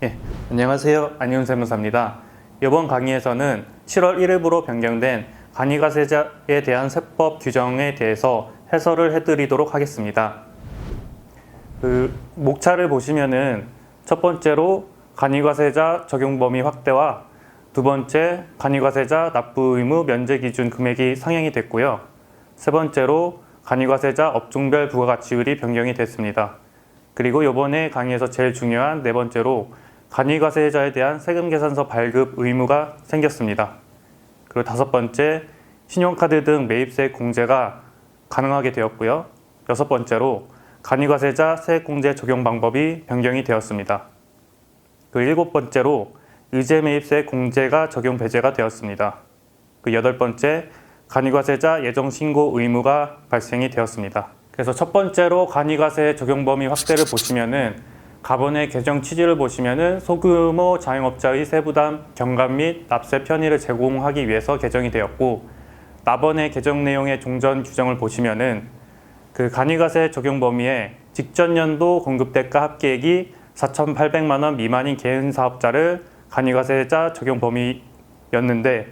예, 안녕하세요. 안윤 세무사입니다. 이번 강의에서는 7월 1일부로 변경된 간이가세자에 대한 세법 규정에 대해서 해설을 해드리도록 하겠습니다. 목차를 보시면은 첫 번째로 간이가세자 적용 범위 확대와 두 번째 간이가세자 납부 의무 면제 기준 금액이 상향이 됐고요. 세 번째로 간이가세자 업종별 부가가치율이 변경이 됐습니다. 그리고 이번에 강의에서 제일 중요한 네 번째로 간이가세자에 대한 세금계산서 발급 의무가 생겼습니다. 그리고 다섯 번째, 신용카드 등 매입세액 공제가 가능하게 되었고요. 여섯 번째로 간이가세자 세액공제 적용 방법이 변경이 되었습니다. 그 일곱 번째로 의제 매입세액 공제가 적용 배제가 되었습니다. 그 여덟 번째, 간이가세자 예정 신고 의무가 발생이 되었습니다. 그래서 첫 번째로 간이가세 적용 범위 확대를 보시면은 가번의 개정 취지를 보시면은 소규모 자영업자의 세부담 경감 및 납세 편의를 제공하기 위해서 개정이 되었고, 나번의 개정 내용의 종전 규정을 보시면은 그 간이가세 적용 범위에 직전 연도 공급대가 합계액이 4,800만 원 미만인 개인 사업자를 간이가세자 적용 범위였는데,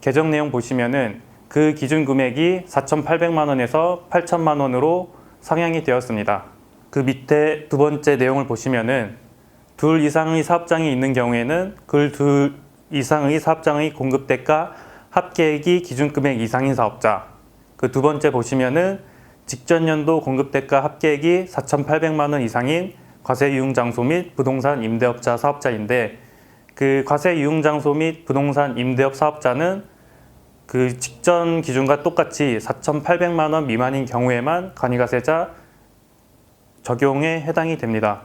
개정 내용 보시면은 그 기준 금액이 4,800만 원에서 8,000만 원으로 상향이 되었습니다. 그 밑에 두 번째 내용을 보시면은 둘 이상의 사업장이 있는 경우에는 그 둘 이상의 사업장의 공급대가 합계액이 기준금액 이상인 사업자, 그 두 번째 보시면은 직전 연도 공급대가 합계액이 4,800만 원 이상인 과세유흥장소 및 부동산 임대업자 사업자인데, 그 과세유흥장소 및 부동산 임대업 사업자는 그 직전 기준과 똑같이 4,800만 원 미만인 경우에만 간이가세자 적용에 해당이 됩니다.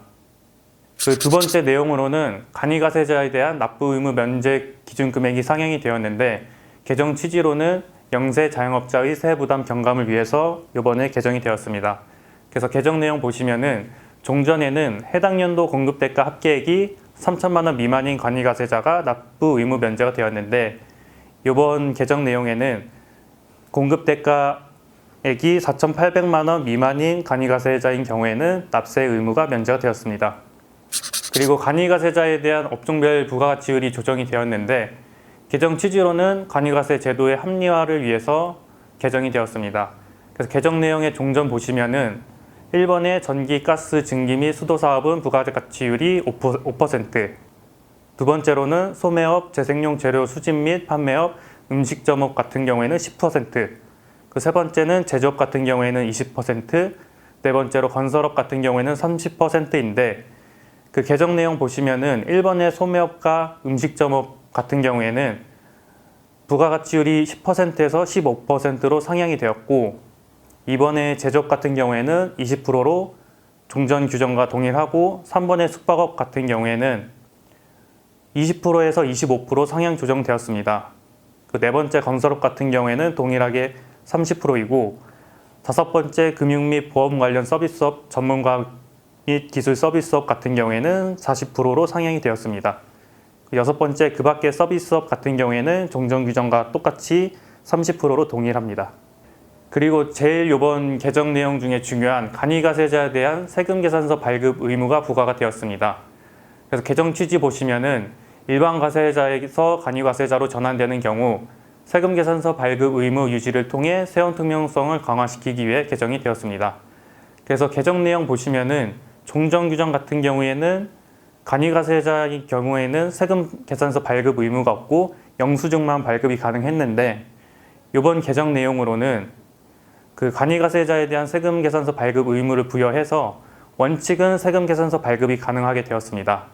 그 두 번째 내용으로는 간이가세자에 대한 납부 의무 면제 기준 금액이 상향이 되었는데, 개정 취지로는 영세 자영업자의 세부 부담 경감을 위해서 이번에 개정이 되었습니다. 그래서 개정 내용 보시면은 종전에는 해당 연도 공급대가 합계액이 3,000만 원 미만인 간이가세자가 납부 의무 면제가 되었는데, 이번 개정 내용에는 공급대가 액이 4,800만 원 미만인 간이가세자인 경우에는 납세 의무가 면제가 되었습니다. 그리고 간이가세자에 대한 업종별 부가가치율이 조정이 되었는데, 개정 취지로는 간이가세 제도의 합리화를 위해서 개정이 되었습니다. 그래서 개정 내용의 종전 보시면은 1번의 전기, 가스, 증기 및 수도 사업은 부가가치율이 5%, 두 번째로는 소매업, 재생용 재료 수집 및 판매업, 음식점업 같은 경우에는 10%, 그 세 번째는 제조업 같은 경우에는 20%, 네 번째로 건설업 같은 경우에는 30%인데, 그 개정 내용 보시면은 1번의 소매업과 음식점업 같은 경우에는 부가가치율이 10%에서 15%로 상향이 되었고, 이번에 제조업 같은 경우에는 20%로 종전 규정과 동일하고, 3번의 숙박업 같은 경우에는 20%에서 25% 상향 조정되었습니다. 그 네 번째 건설업 같은 경우에는 동일하게 30%이고, 다섯 번째 금융 및 보험 관련 서비스업, 전문가 및 기술 서비스업 같은 경우에는 40%로 상향이 되었습니다. 여섯 번째 그 밖의 서비스업 같은 경우에는 종전 규정과 똑같이 30%로 동일합니다. 그리고 제일 이번 개정 내용 중에 중요한 간이가세자에 대한 세금계산서 발급 의무가 부과가 되었습니다. 그래서 개정 취지 보시면은 일반 가세자에서 간이가세자로 전환되는 경우 세금계산서 발급 의무 유지를 통해 세원 투명성을 강화시키기 위해 개정이 되었습니다. 그래서 개정 내용 보시면은 종전 규정 같은 경우에는 간이가세자의 경우에는 세금계산서 발급 의무가 없고 영수증만 발급이 가능했는데, 이번 개정 내용으로는 그 간이가세자에 대한 세금계산서 발급 의무를 부여해서 원칙은 세금계산서 발급이 가능하게 되었습니다.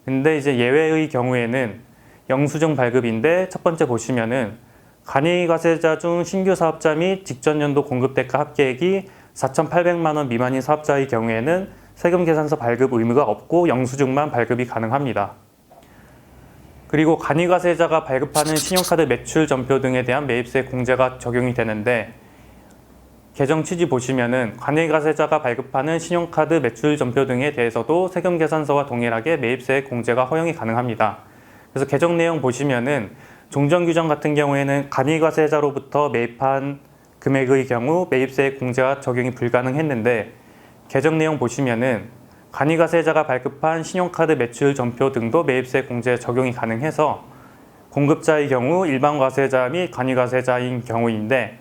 근데 이제 예외의 경우에는 영수증 발급인데, 첫 번째 보시면은 간이가세자 중 신규 사업자 및 직전 연도 공급대가 합계액이 4,800만 원 미만인 사업자의 경우에는 세금계산서 발급 의무가 없고 영수증만 발급이 가능합니다. 그리고 간이가세자가 발급하는 신용카드 매출 전표 등에 대한 매입세 공제가 적용이 되는데, 개정 취지 보시면은 간이가세자가 발급하는 신용카드 매출 전표 등에 대해서도 세금계산서와 동일하게 매입세 공제가 허용이 가능합니다. 그래서 개정 내용 보시면은 종전 규정 같은 경우에는 간이가세자로부터 매입한 금액의 경우 매입세 공제와 적용이 불가능했는데, 개정 내용 보시면은 간이가세자가 발급한 신용카드 매출 전표 등도 매입세 공제에 적용이 가능해서 공급자의 경우 일반 과세자 및 간이가세자인 경우인데,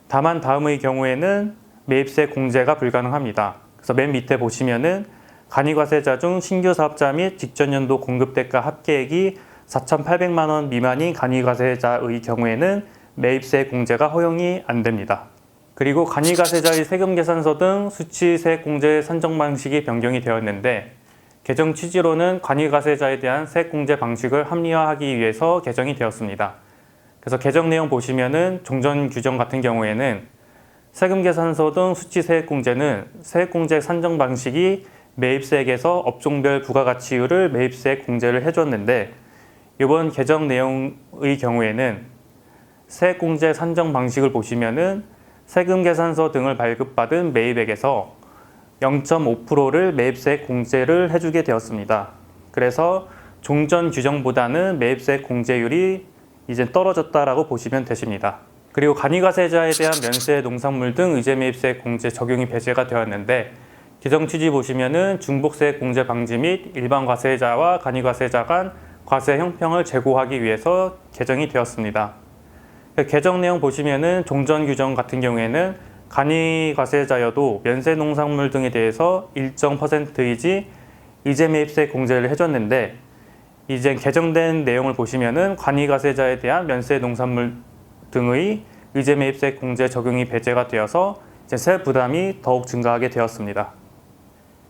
다만 다음의 경우에는 매입세 공제가 불가능합니다. 그래서 맨 밑에 보시면은 간이과세자 중 신규 사업자 및 직전 연도 공급대가 합계액이 4,800만 원 미만인 간이과세자의 경우에는 매입세 공제가 허용이 안 됩니다. 그리고 간이과세자의 세금계산서 등 수치세액 공제 산정 방식이 변경이 되었는데, 개정 취지로는 간이과세자에 대한 세액 공제 방식을 합리화하기 위해서 개정이 되었습니다. 그래서 개정 내용 보시면은 종전 규정 같은 경우에는 세금계산서 등 수치세액 공제는 세액 공제 산정 방식이 매입세액에서 업종별 부가가치율을 매입세액 공제를 해줬는데, 이번 개정 내용의 경우에는 세액 공제 산정 방식을 보시면은 세금계산서 등을 발급받은 매입액에서 0.5%를 매입세액 공제를 해주게 되었습니다. 그래서 종전 규정보다는 매입세액 공제율이 이제 떨어졌다라고 보시면 되십니다. 그리고 간이과세자에 대한 면세, 농산물 등 의제매입세액 공제 적용이 배제가 되었는데, 개정 취지 보시면은 중복세액 공제 방지 및 일반 과세자와 간이과세자 간 과세 형평을 제고하기 위해서 개정이 되었습니다. 개정 내용 보시면은 종전 규정 같은 경우에는 간이과세자여도 면세 농산물 등에 대해서 일정 퍼센트이지 의제매입세 공제를 해줬는데, 이제 개정된 내용을 보시면은 간이과세자에 대한 면세 농산물 등의 의제매입세 공제 적용이 배제가 되어서 이제 세 부담이 더욱 증가하게 되었습니다.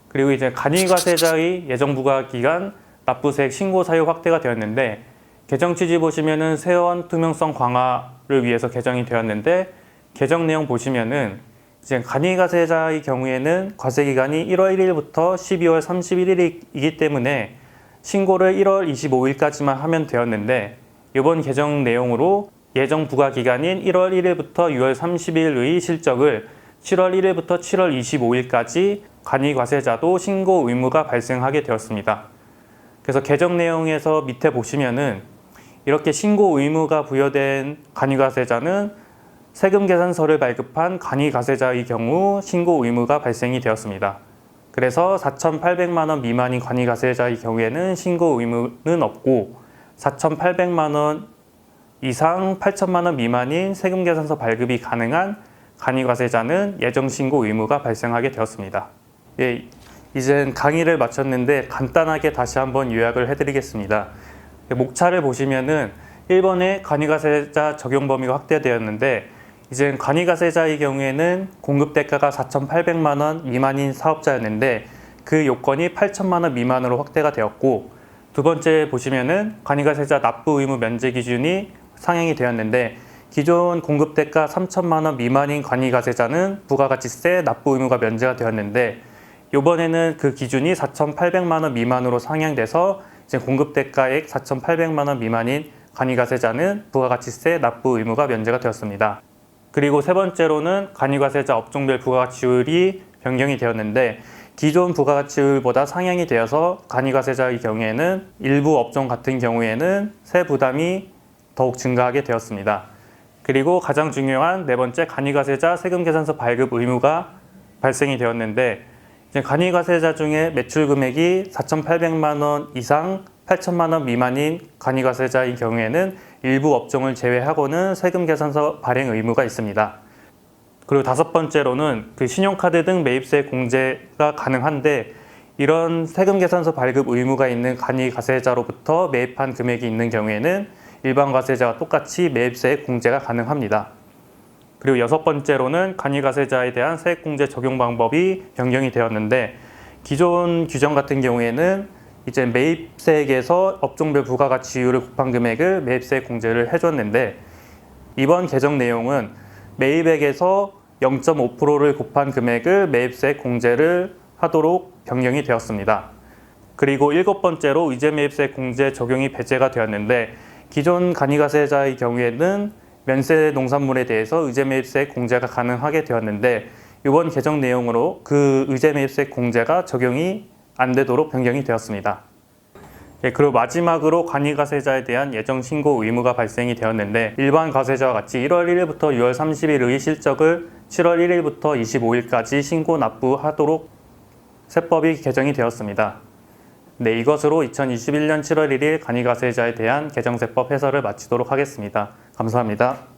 그리고 이제 간이과세자의 예정부과 기간 납부세액 신고 사유 확대가 되었는데, 개정 취지 보시면은 세원 투명성 강화를 위해서 개정이 되었는데, 개정 내용 보시면은 이제 간이과세자의 경우에는 과세 기간이 1월 1일부터 12월 31일이기 때문에 신고를 1월 25일까지만 하면 되었는데, 이번 개정 내용으로 예정 부과 기간인 1월 1일부터 6월 30일의 실적을 7월 1일부터 7월 25일까지 간이과세자도 신고 의무가 발생하게 되었습니다. 그래서 개정 내용에서 밑에 보시면은 이렇게 신고 의무가 부여된 간이과세자는 세금계산서를 발급한 간이과세자의 경우 신고 의무가 발생이 되었습니다. 그래서 4,800만 원 미만인 간이과세자의 경우에는 신고 의무는 없고, 4,800만 원 이상 8천만 원 미만인 세금계산서 발급이 가능한 간이과세자는 예정신고 의무가 발생하게 되었습니다. 예, 이젠 강의를 마쳤는데 간단하게 다시 한번 요약을 해드리겠습니다. 목차를 보시면은 1번에 간이과세자 적용 범위가 확대되었는데, 이제 간이과세자의 경우에는 공급대가가 4,800만 원 미만인 사업자였는데 그 요건이 8천만 원 미만으로 확대가 되었고, 두 번째 보시면은 간이과세자 납부 의무 면제 기준이 상향이 되었는데, 기존 공급대가 3천만 원 미만인 간이과세자는 부가가치세 납부 의무가 면제가 되었는데, 이번에는 그 기준이 4,800만 원 미만으로 상향돼서 이제 공급대가액 4,800만 원 미만인 간이과세자는 부가가치세 납부 의무가 면제가 되었습니다. 그리고 세 번째로는 간이과세자 업종별 부가가치율이 변경이 되었는데, 기존 부가가치율보다 상향이 되어서 간이과세자의 경우에는 일부 업종 같은 경우에는 세 부담이 더욱 증가하게 되었습니다. 그리고 가장 중요한 네 번째, 간이과세자 세금계산서 발급 의무가 발생이 되었는데, 이제 간이과세자 중에 매출 금액이 4,800만 원 이상 8천만 원 미만인 간이과세자의 경우에는 일부 업종을 제외하고는 세금계산서 발행 의무가 있습니다. 그리고 다섯 번째로는 그 신용카드 등 매입세 공제가 가능한데, 이런 세금계산서 발급 의무가 있는 간이과세자로부터 매입한 금액이 있는 경우에는 일반 과세자와 똑같이 매입세 공제가 가능합니다. 그리고 여섯 번째로는 간이과세자에 대한 세액공제 적용 방법이 변경이 되었는데, 기존 규정 같은 경우에는 이제 매입세액에서 업종별 부가가치율을 곱한 금액을 매입세액 공제를 해줬는데, 이번 개정 내용은 매입액에서 0.5%를 곱한 금액을 매입세액 공제를 하도록 변경이 되었습니다. 그리고 일곱 번째로 의제매입세액 공제 적용이 배제가 되었는데, 기존 간이과세자의 경우에는 면세 농산물에 대해서 의제매입세액 공제가 가능하게 되었는데, 이번 개정 내용으로 그 의제매입세액 공제가 적용이 안 되도록 변경이 되었습니다. 예, 그리고 마지막으로 간이과세자에 대한 예정신고 의무가 발생이 되었는데, 일반 과세자와 같이 1월 1일부터 6월 30일의 실적을 7월 1일부터 25일까지 신고 납부하도록 세법이 개정이 되었습니다. 네, 이것으로 2021년 7월 1일 간이가세자에 대한 개정세법 해설을 마치도록 하겠습니다. 감사합니다.